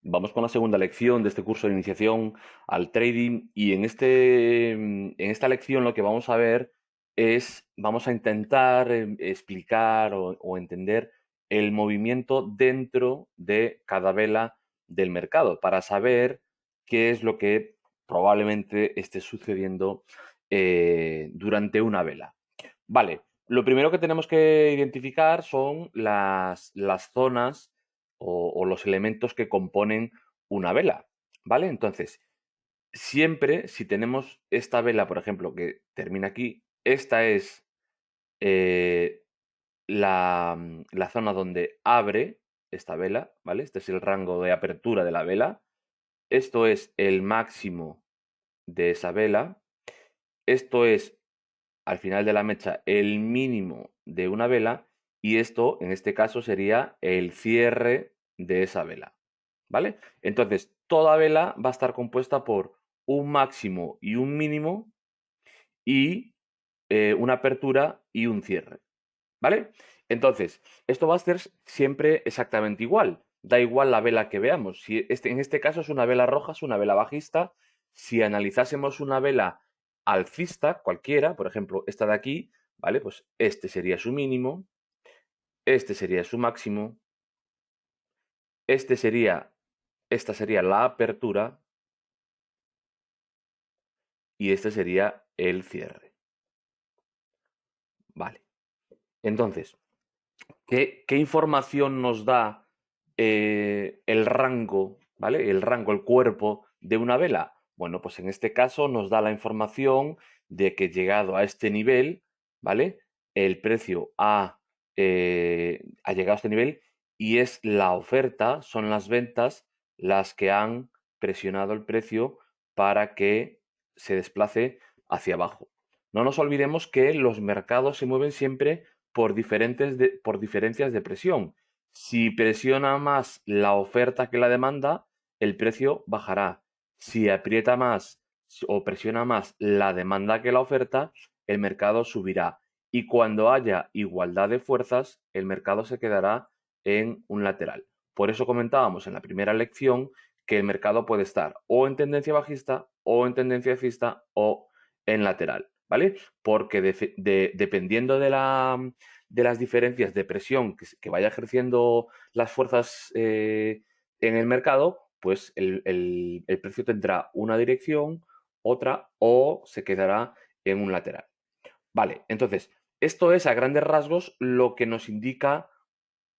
Vamos con la segunda lección de este curso de iniciación al trading y en esta lección lo que vamos a ver es, vamos a intentar explicar o entender el movimiento dentro de cada vela del mercado para saber qué es lo que probablemente esté sucediendo durante una vela. Vale, lo primero que tenemos que identificar son las zonas o los elementos que componen una vela, ¿vale? Entonces, siempre si tenemos esta vela, por ejemplo, que termina aquí, esta es eh, la zona donde abre esta vela, ¿vale? Este es el rango de apertura de la vela. Esto es el máximo de esa vela. Esto es al final de la mecha el mínimo de una vela y esto, en este caso, sería el cierre de esa vela, ¿vale? Entonces, toda vela va a estar compuesta por un máximo y un mínimo y una apertura y un cierre, ¿vale? Entonces, esto va a ser siempre exactamente igual. Da igual la vela que veamos. Si en este caso es una vela roja, es una vela bajista. Si analizásemos una vela alcista, cualquiera, por ejemplo, esta de aquí, ¿vale? Pues este sería su mínimo, este sería su máximo, esta sería la apertura y este sería el cierre. Vale. Entonces, ¿qué información nos da el rango, ¿vale? El rango, el cuerpo de una vela. Bueno, pues en este caso nos da la información de que llegado a este nivel, ¿vale? El precio ha llegado a este nivel y es la oferta, son las ventas las que han presionado el precio para que se desplace hacia abajo. No nos olvidemos que los mercados se mueven siempre por diferencias de presión. Si presiona más la oferta que la demanda, el precio bajará. Si aprieta más o presiona más la demanda que la oferta, el mercado subirá. Y cuando haya igualdad de fuerzas, el mercado se quedará en un lateral. Por eso comentábamos en la primera lección que el mercado puede estar o en tendencia bajista o en tendencia alcista o en lateral, ¿vale? Porque dependiendo de las diferencias de presión que vaya ejerciendo las fuerzas en el mercado, pues el precio tendrá una dirección, otra o se quedará en un lateral. Vale, entonces, esto es a grandes rasgos lo que nos indica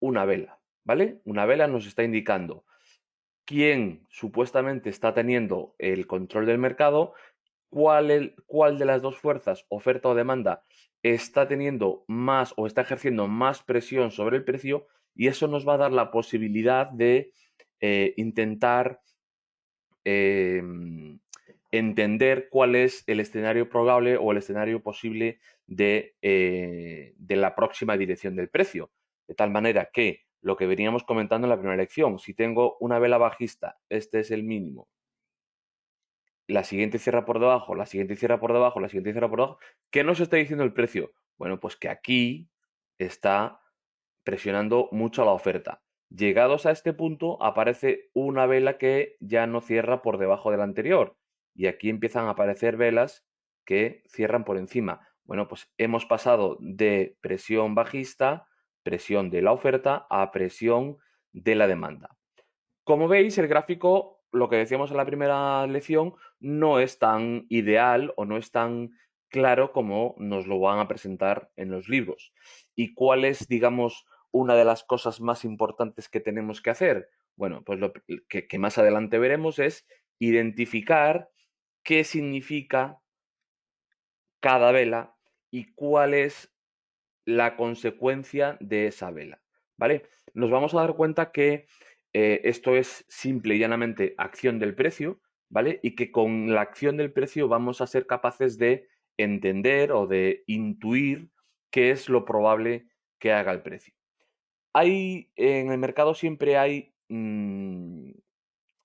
una vela, ¿vale? Una vela nos está indicando quién supuestamente está teniendo el control del mercado, cuál de las dos fuerzas, oferta o demanda, está teniendo más o está ejerciendo más presión sobre el precio y eso nos va a dar la posibilidad de intentar eh, entender cuál es el escenario probable o el escenario posible de la próxima dirección del precio. De tal manera que lo que veníamos comentando en la primera lección, si tengo una vela bajista, este es el mínimo, la siguiente cierra por debajo, la siguiente cierra por debajo, la siguiente cierra por debajo, ¿qué nos está diciendo el precio? Bueno, pues que aquí está presionando mucho la oferta. Llegados a este punto, aparece una vela que ya no cierra por debajo de la anterior. Y aquí empiezan a aparecer velas que cierran por encima. Bueno, pues hemos pasado de presión bajista, presión de la oferta, a presión de la demanda. Como veis, el gráfico, lo que decíamos en la primera lección, no es tan ideal o no es tan claro como nos lo van a presentar en los libros. ¿Y cuál es, digamos, una de las cosas más importantes que tenemos que hacer? Bueno, pues lo que más adelante veremos es identificar qué significa cada vela y cuál es la consecuencia de esa vela, ¿vale? Nos vamos a dar cuenta que esto es simple y llanamente acción del precio, ¿vale? Y que con la acción del precio vamos a ser capaces de entender o de intuir qué es lo probable que haga el precio. En el mercado siempre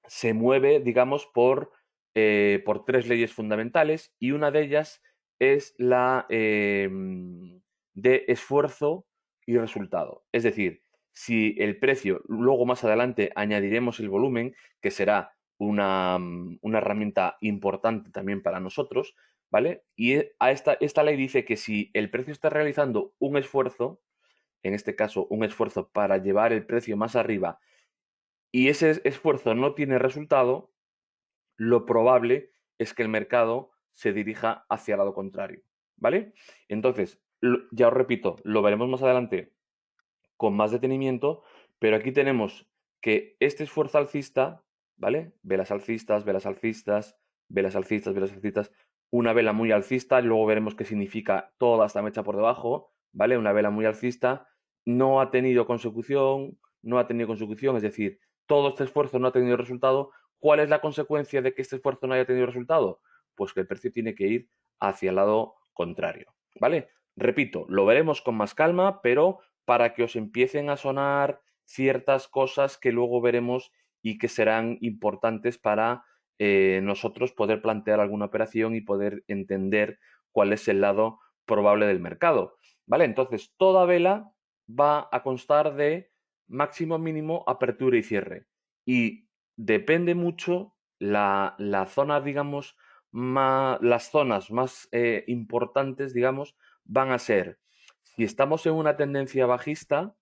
se mueve, digamos, por tres leyes fundamentales y una de ellas es la de esfuerzo y resultado. Es decir, Si el precio, luego más adelante añadiremos el volumen, que será una herramienta importante también para nosotros, ¿vale? Y esta ley dice que si el precio está realizando un esfuerzo, en este caso un esfuerzo para llevar el precio más arriba, y ese esfuerzo no tiene resultado, lo probable es que el mercado se dirija hacia el lado contrario, ¿vale? Entonces, ya os repito, lo veremos más adelante con más detenimiento, pero aquí tenemos que este esfuerzo alcista, ¿vale? Velas alcistas, velas alcistas, velas alcistas, velas alcistas, una vela muy alcista, luego veremos qué significa toda esta mecha por debajo, ¿vale? Una vela muy alcista no ha tenido consecución, no ha tenido consecución, es decir, todo este esfuerzo no ha tenido resultado. ¿Cuál es la consecuencia de que este esfuerzo no haya tenido resultado? Pues que el precio tiene que ir hacia el lado contrario, ¿vale? Repito, lo veremos con más calma, pero para que os empiecen a sonar ciertas cosas que luego veremos y que serán importantes para nosotros poder plantear alguna operación y poder entender cuál es el lado probable del mercado. ¿Vale? Entonces, toda vela va a constar de máximo, mínimo, apertura y cierre. Y depende mucho la zona, digamos, las zonas más importantes, digamos, van a ser, si estamos en una tendencia bajista,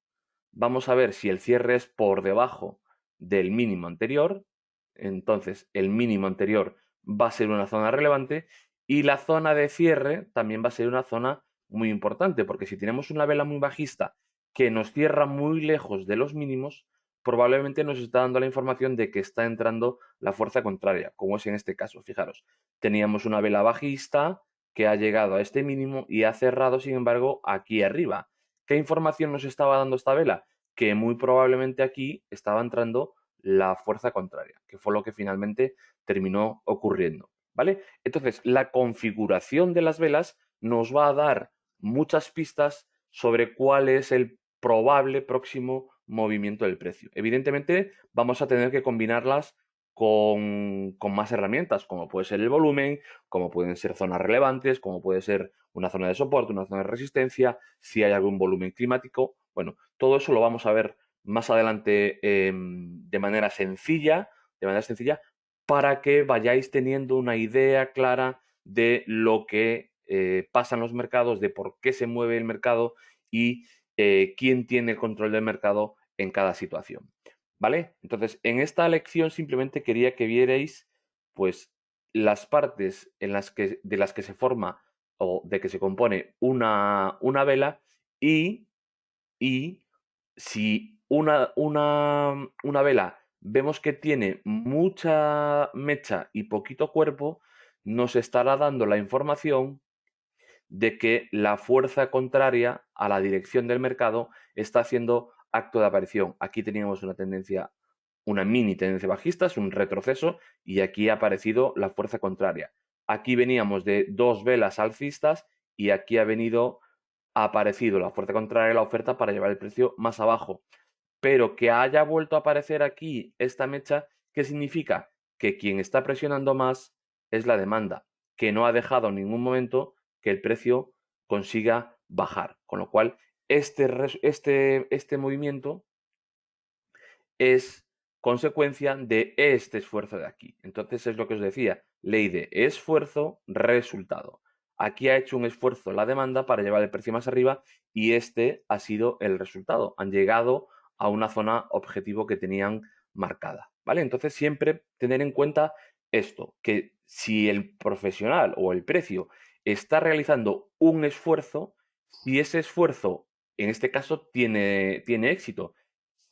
vamos a ver si el cierre es por debajo del mínimo anterior, entonces el mínimo anterior va a ser una zona relevante y la zona de cierre también va a ser una zona muy importante, porque si tenemos una vela muy bajista que nos cierra muy lejos de los mínimos, probablemente nos está dando la información de que está entrando la fuerza contraria, como es en este caso. Fijaros, teníamos una vela bajista que ha llegado a este mínimo y ha cerrado, sin embargo, aquí arriba. ¿Qué información nos estaba dando esta vela? Que muy probablemente aquí estaba entrando la fuerza contraria, que fue lo que finalmente terminó ocurriendo, ¿vale? Entonces, la configuración de las velas nos va a dar muchas pistas sobre cuál es el probable próximo movimiento del precio. Evidentemente, vamos a tener que combinarlas con más herramientas, como puede ser el volumen, como pueden ser zonas relevantes, como puede ser una zona de soporte, una zona de resistencia, si hay algún volumen climático. Bueno, todo eso lo vamos a ver más adelante de manera sencilla, para que vayáis teniendo una idea clara de lo que pasa en los mercados, de por qué se mueve el mercado y quién tiene el control del mercado en cada situación. ¿Vale? Entonces, en esta lección simplemente quería que vierais, pues, las partes de las que se forma o de que se compone una vela y, y si una vela vemos que tiene mucha mecha y poquito cuerpo, nos estará dando la información de que la fuerza contraria a la dirección del mercado está haciendo acto de aparición. Aquí teníamos una tendencia, una mini tendencia bajista, es un retroceso, y aquí ha aparecido la fuerza contraria. Aquí veníamos de dos velas alcistas y aquí ha aparecido la fuerza contraria a la oferta para llevar el precio más abajo. Pero que haya vuelto a aparecer aquí esta mecha, ¿qué significa? Que quien está presionando más es la demanda, que no ha dejado en ningún momento que el precio consiga bajar. Con lo cual, este movimiento es consecuencia de este esfuerzo de aquí. Entonces es lo que os decía, ley de esfuerzo, resultado. Aquí ha hecho un esfuerzo la demanda para llevar el precio más arriba y este ha sido el resultado. Han llegado a una zona objetivo que tenían marcada, ¿vale? Entonces siempre tener en cuenta esto, que si el profesional o el precio está realizando un esfuerzo, si ese esfuerzo en este caso tiene éxito,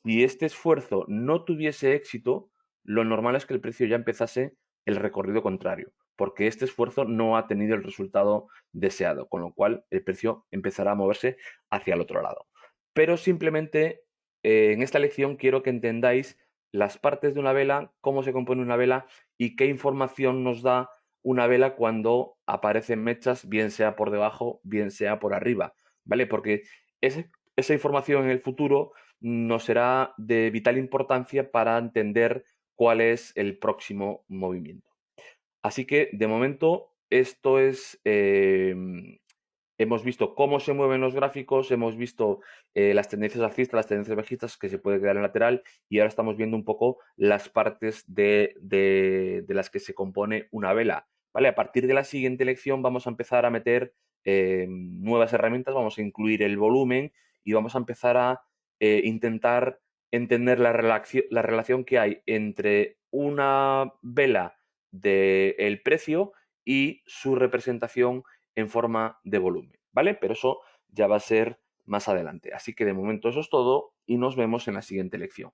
si este esfuerzo no tuviese éxito, lo normal es que el precio ya empezase el recorrido contrario, porque este esfuerzo no ha tenido el resultado deseado, con lo cual el precio empezará a moverse hacia el otro lado. Pero simplemente en esta lección quiero que entendáis las partes de una vela, cómo se compone una vela y qué información nos da una vela cuando aparecen mechas, bien sea por debajo, bien sea por arriba, ¿vale? Porque esa información en el futuro nos será de vital importancia para entender cuál es el próximo movimiento. Así que, de momento, esto es hemos visto cómo se mueven los gráficos, hemos visto las tendencias alcistas, las tendencias bajistas que se puede quedar en lateral y ahora estamos viendo un poco las partes de las que se compone una vela. ¿Vale? A partir de la siguiente lección vamos a empezar a meter nuevas herramientas, vamos a incluir el volumen y vamos a empezar a intentar entender la relación que hay entre una vela del precio y su representación en forma de volumen, ¿vale? Pero eso ya va a ser más adelante. Así que de momento eso es todo y nos vemos en la siguiente lección.